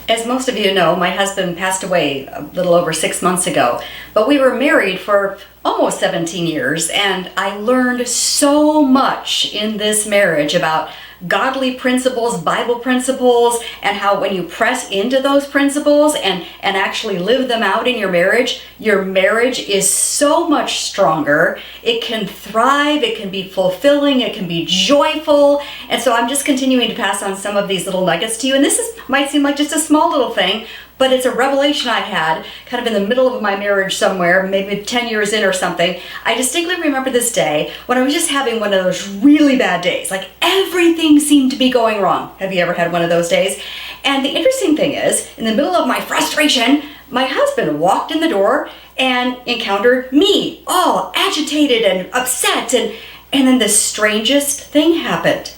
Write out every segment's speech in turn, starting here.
As most of you know, my husband passed away a little over 6 months ago, but we were married for almost 17 years, and I learned so much in this marriage about godly principles, Bible principles, and how when you press into those principles and actually live them out in your marriage is so much stronger. It can thrive, it can be fulfilling, it can be joyful. And so I'm just continuing to pass on some of these little nuggets to you. And might seem like just a small little thing, but it's a revelation I had kind of in the middle of my marriage somewhere, maybe 10 years in or something. I distinctly remember this day when I was just having one of those really bad days. Like everything seemed to be going wrong. Have you ever had one of those days? And the interesting thing is, in the middle of my frustration, my husband walked in the door and encountered me, all agitated and upset. And then the strangest thing happened.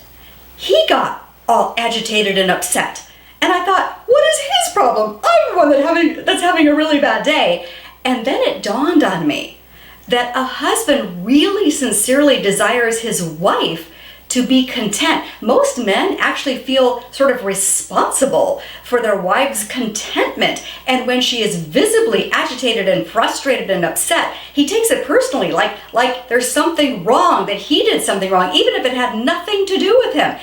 He got all agitated and upset. And I thought, what is his problem? I'm the one that's having a really bad day. And then it dawned on me that a husband really sincerely desires his wife to be content. Most men actually feel sort of responsible for their wife's contentment. And when she is visibly agitated and frustrated and upset, he takes it personally, like there's something wrong, that he did something wrong, even if it had nothing to do with him.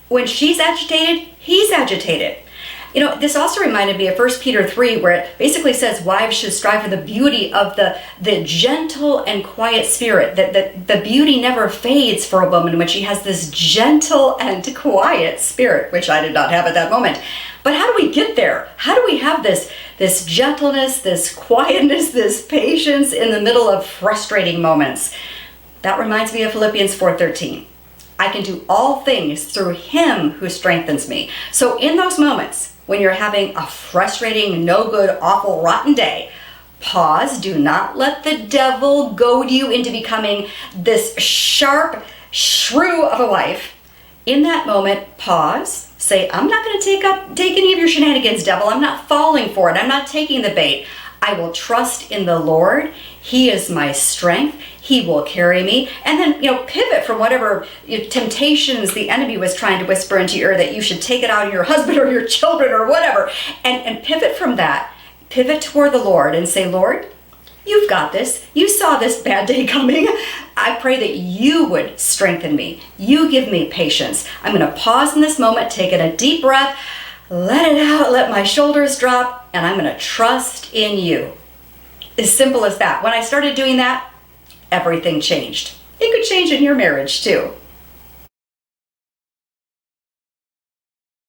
When she's agitated, he's agitated. You know, this also reminded me of 1 Peter 3, where it basically says wives should strive for the beauty of the gentle and quiet spirit, that the beauty never fades for a woman when she has this gentle and quiet spirit, which I did not have at that moment. But how do we get there? How do we have this gentleness, this quietness, this patience in the middle of frustrating moments? That reminds me of Philippians 4:13. I can do all things through him who strengthens me. So in those moments, when you're having a frustrating, no good, awful, rotten day, pause. Do not let the devil goad you into becoming this sharp shrew of a wife. In that moment, pause. Say, I'm not going to take any of your shenanigans, devil. I'm not falling for it. I'm not taking the bait. I will trust in the Lord. He is my strength. He will carry me. And then, pivot from whatever temptations the enemy was trying to whisper into your ear, that you should take it out on your husband or your children or whatever. And pivot from that. Pivot toward the Lord and say, Lord, you've got this. You saw this bad day coming. I pray that you would strengthen me. You give me patience. I'm going to pause in this moment, take in a deep breath, let it out, let my shoulders drop, and I'm going to trust in you. As simple as that. When I started doing that, everything changed. It could change in your marriage too.